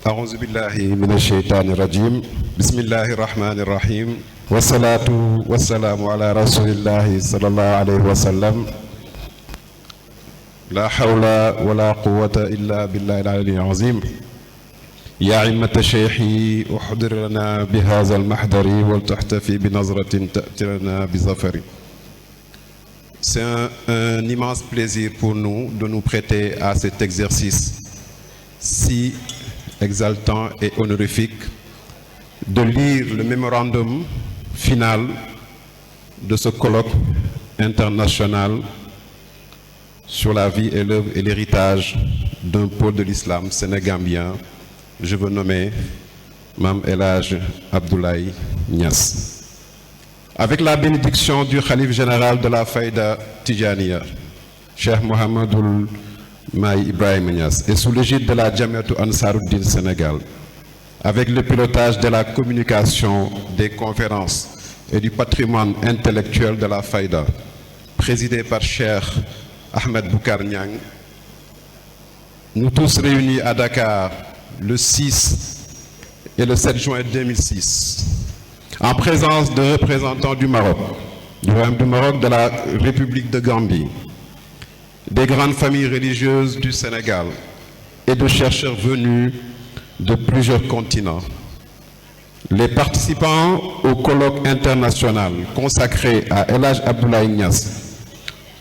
أعوذ بالله من الشيطان الرجيم بسم الله الرحمن الرحيم والصلاة والسلام على رسول الله صلى الله عليه وسلم لا حول ولا قوة إلا بالله العلي العظيم يا عمة شيخي احضر لنا بهذا المحضر ولتحتفي بنظرة تأتي لنا بظفر. C'est un immense plaisir pour nous de nous prêter à cet exercice si exaltant et honorifique de lire le mémorandum final de ce colloque international sur la vie et l'œuvre et l'héritage d'un pôle de l'islam sénégambien. Je veux nommer Mame El Hadj Abdoulaye Niass. Avec la bénédiction du khalife général de la Fayda Tijaniya, Cheikh Mouhamadoul Mahi Ibrahima Niass, et sous l'égide de la Jamiatou Ansaruddin Sénégal, avec le pilotage de la communication, des conférences et du patrimoine intellectuel de la Fayda, présidé par Cheikh Ahmed Boukar Niang, nous tous réunis à Dakar le 6 et le 7 juin 2006, en présence de représentants du Maroc, du Royaume du Maroc, de la République de Gambie, des grandes familles religieuses du Sénégal et de chercheurs venus de plusieurs continents. Les participants au colloque international consacré à El Hadj Abdoulaye Niass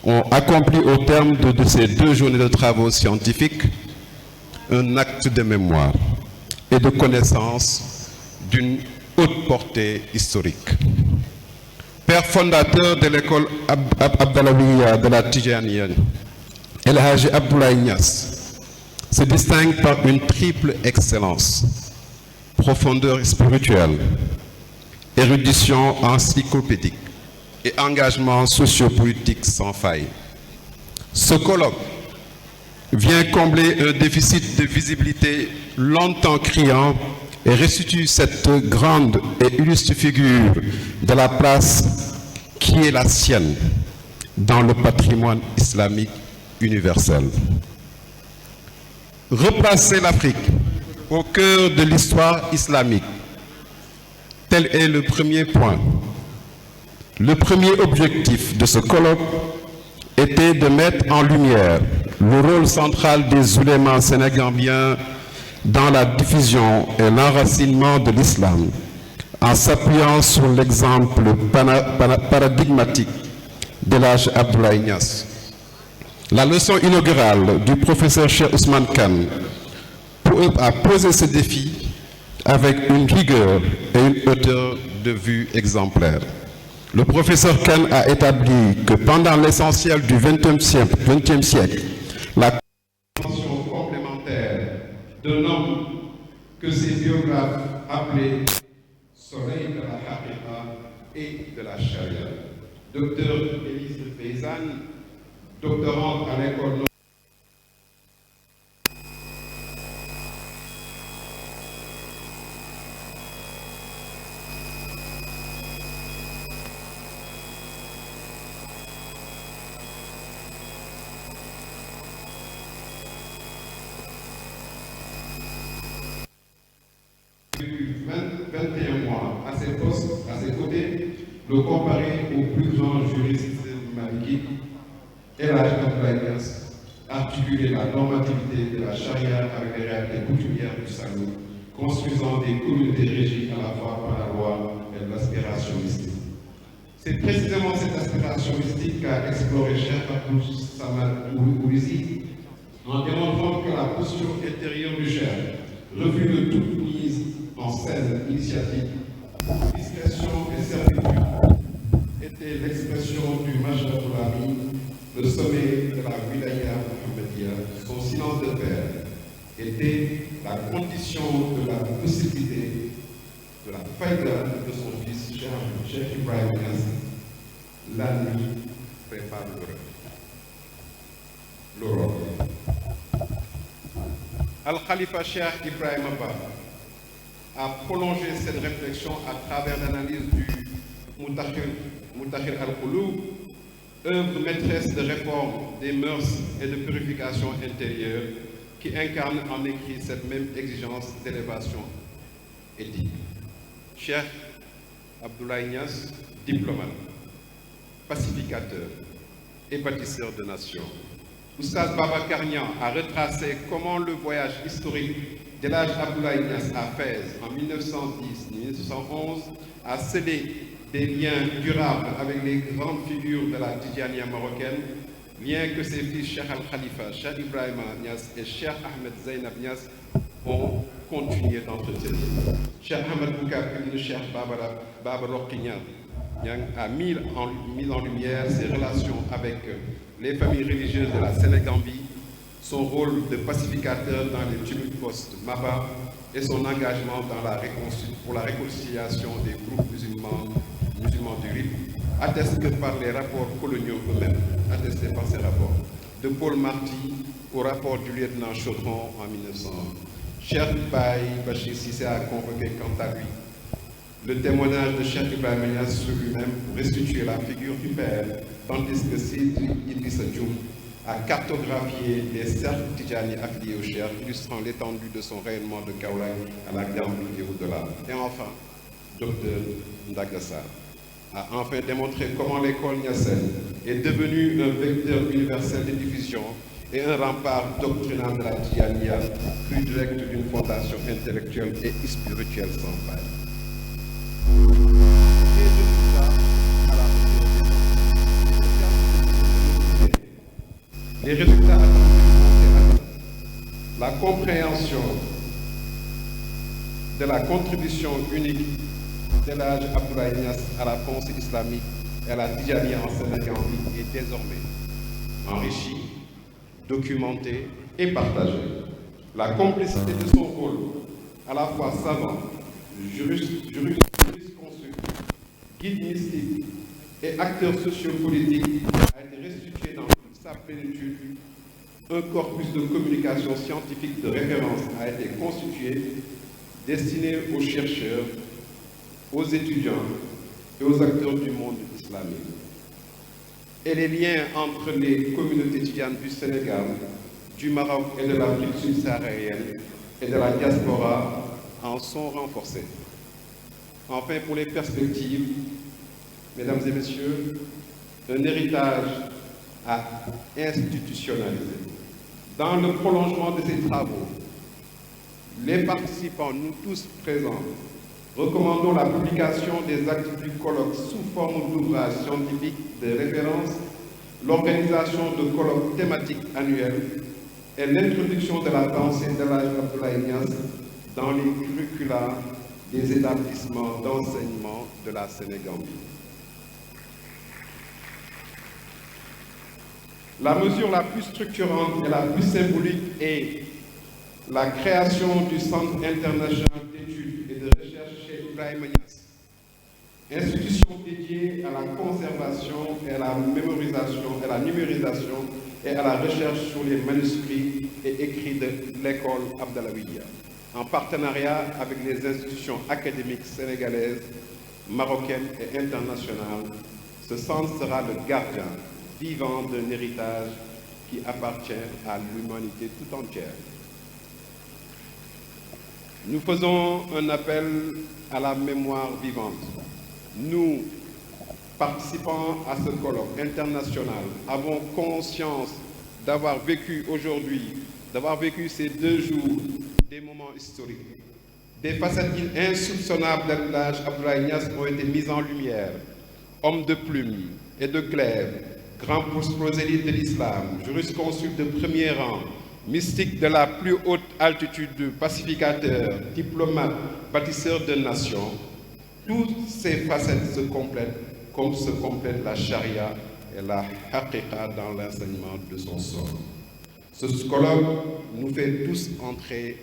ont accompli au terme de ces 2 journées de travaux scientifiques un acte de mémoire et de connaissance d'une haute portée historique. Père fondateur de l'école Abdalawiya de la Tijaniya, El Hadj Abdoulaye Niass se distingue par une triple excellence: profondeur spirituelle, érudition encyclopédique et engagement sociopolitique sans faille. Ce colloque vient combler un déficit de visibilité longtemps criant et restitue cette grande et illustre figure de la place qui est la sienne dans le patrimoine islamique universel. Replacer l'Afrique au cœur de l'histoire islamique, tel est le premier point. Le premier objectif de ce colloque était de mettre en lumière le rôle central des oulémas sénégambiens dans la diffusion et l'enracinement de l'islam, en s'appuyant sur l'exemple paradigmatique d'El Hadj Abdoulaye Niass. La leçon inaugurale du professeur Cheikh Ousmane Kane a posé ce défi avec une rigueur et une hauteur de vue exemplaire. Le professeur Kane a établi que pendant l'essentiel du XXe siècle, la compréhension complémentaire d'un homme que ses biographes appelaient soleil de la haqiqa et de la charia. Docteur Élise Paysanne, doctorante à l'école depuis 21 mois à ses postes, à ses côtés, le comparer au plus grand juriste malikique, El Hadj Abdoulaye Niass, articuler la normativité de la charia avec les réalités coutumières du salut, construisant des communautés régies à la fois par la loi et l'aspiration mystique. C'est précisément cette aspiration mystique qu'a exploré Cheikh Abdou Samad Oulizi en démontrant que la posture intérieure du Cheikh, refus de toute mise en scène initiatique, discrétion et servitude, était l'expression du Majda Toulami, le sommet de la wilaya Mohammedia. Son silence de père était la condition de la possibilité de la faïda de son fils Cheikh Ibrahima Niass. La nuit prépare l'aurore. Al-Khalifa Cheikh Ibrahima Ba a prolongé cette réflexion à travers l'analyse du Moutakhir al-Qouloub, œuvre maîtresse de réforme des mœurs et de purification intérieure, qui qui incarne en écrit cette même exigence d'élévation éthique. Cheikh Abdoulaye Niass, diplomate, pacificateur et bâtisseur de nations. Oustaz Babacar Niang a retracé comment le voyage historique d'El Hadj Abdoulaye Niass à Fès en 1910-1911 a scellé des liens durables avec les grandes figures de la Tidjaniya marocaine, liens que ses fils Cheikh Al Khalifa, Cheikh Ibrahima Niass et Cheikh Ahmed Zainab Niass ont continué d'entretenir. Cheikh Ahmed Boukar ibn Cheikh Baba Roqi Niang a mis en lumière ses relations avec les familles religieuses de la Sénégambie, son rôle de pacificateur dans les tumultes post-Maba et son engagement pour la réconciliation des groupes musulmans du RIP, attestés par les rapports coloniaux eux-mêmes, attestés par ces rapports, de Paul Marty au rapport du lieutenant Chaudron en 1901. Cheikh Baye Bachir Cissé a convoqué quant à lui le témoignage de Cheikh Ibrahima Niass sur lui-même pour restituer la figure du père, tandis que Sidi Idrissa Dioum a cartographié les cercles Tidjani affiliés au Cheikh, illustrant l'étendue de son rayonnement de Kaolack à la Gambie et au-delà. Et enfin, Dr Ndaga Sarr a enfin démontré comment l'école niassène est devenue un vecteur universel de diffusion et un rempart doctrinal de la Tidjaniya, plus direct d'une fondation intellectuelle et spirituelle sans faille. Les résultats attendus, la compréhension de la contribution unique d'El Hadj Abdoulaye Niass à la pensée islamique et à la Tidjaniya en Sénégambie est désormais enrichie, documentée et partagée. La complicité de son rôle, à la fois savant, jurisconsulte, guide mystique et acteur sociopolitique, a été restituée dans toute sa plénitude. Un corpus de communication scientifique de référence a été constitué, destiné aux chercheurs, aux étudiants et aux acteurs du monde islamique. Et les liens entre les communautés tidjanes du Sénégal, du Maroc et de l'Afrique subsaharienne et de la diaspora en sont renforcés. Enfin, pour les perspectives, mesdames et messieurs, un héritage à institutionnaliser. Dans le prolongement de ces travaux, les participants, nous tous présents, recommandons la publication des actes du colloque sous forme d'ouvrages scientifiques de référence, l'organisation de colloques thématiques annuels et l'introduction de la pensée d'El Hadj Abdoulaye Niass dans les curricula des établissements d'enseignement de la Sénégambie. La mesure la plus structurante et la plus symbolique est la création du Centre international d'études et de recherche chez Ibrahima Niass, institution dédiée à la conservation et à la mémorisation, à la numérisation et à la recherche sur les manuscrits et écrits de l'école Abdalawiya, en partenariat avec les institutions académiques sénégalaises, marocaines et internationales. Ce centre sera le gardien vivant d'un héritage qui appartient à l'humanité tout entière. Nous faisons un appel à la mémoire vivante. Nous, participants à ce colloque international, avons conscience d'avoir vécu ces 2 jours, des moments historiques. Des facettes insoupçonnables d'El Hadj Abdoulaye Niass ont été mises en lumière. Homme de plume et de glaive, grand prosélyte de l'islam, jurisconsulte de premier rang, mystique de la plus haute altitude, pacificateur, diplomate, bâtisseur de nations, toutes ces facettes se complètent comme se complète la charia et la haqiqa dans l'enseignement de son sort. Ce colloque nous fait tous entrer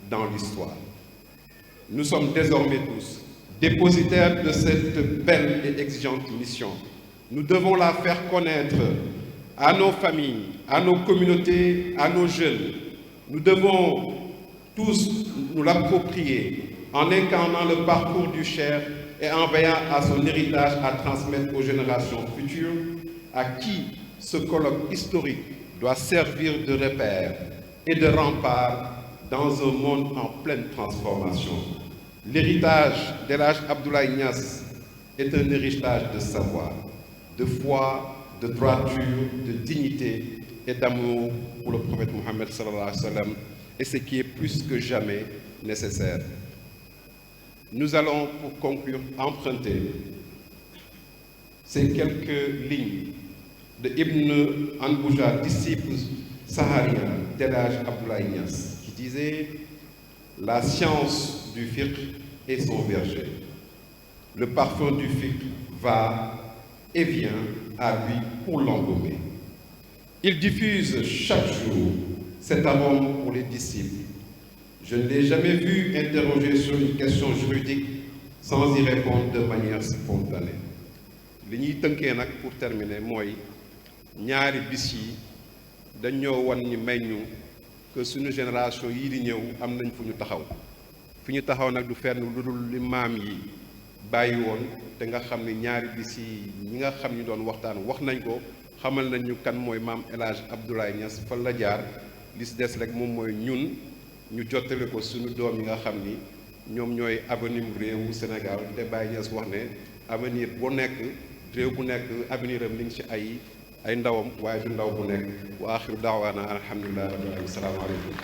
dans l'histoire. Nous sommes désormais tous dépositaires de cette belle et exigeante mission. Nous devons la faire connaître à nos familles, à nos communautés, à nos jeunes. Nous devons tous nous l'approprier en incarnant le parcours du Cheikh et en veillant à son héritage à transmettre aux générations futures, à qui ce colloque historique doit servir de repère, et de rempart dans un monde en pleine transformation. L'héritage d'El Hadj Abdoulaye Niass est un héritage de savoir, de foi, de droiture, de dignité et d'amour pour le prophète Mohammed sallallahu alayhi wa sallam, et ce qui est plus que jamais nécessaire. Nous allons, pour conclure, emprunter ces quelques lignes de Ibn Anbouja, disciple saharien d'El Hadj Abdoulaye Niass, qui disait: la science du fiqh est son berger. Le parfum du fiqh va et vient à lui pour l'embaumer. Il diffuse chaque jour cet arôme pour les disciples. Je ne l'ai jamais vu interroger sur une question juridique sans y répondre de manière spontanée. li ñuy tënkee nag pour terminer mooy ñaari bis yi dañoo wan ñi may ñu que suñu génération yii di ñëw am nañ fu ñu taxaw fi ñu taxaw nag du fenn lu dul li maam yi bàyyi woon te nga xam ni ñaari bis yi ñi nga xam ñu doon waxtaan wax nañ ko xamal nañ ñu kan mooy maam El Hadj Abdoulaye Niass fan la jaar li si des rek moom mooy ñun ñu jottale ko suñu doom yi nga xam ni ñoom ñooy avenir réewu Sénégal te Baye Niass wax ne avenir bu nekk réew bu nekk avenir am li ngi ci ay ndawam waaye du ndaw bu nekk wa axiru daawaana alhamdulilah rabbil alamin salaamaaleykum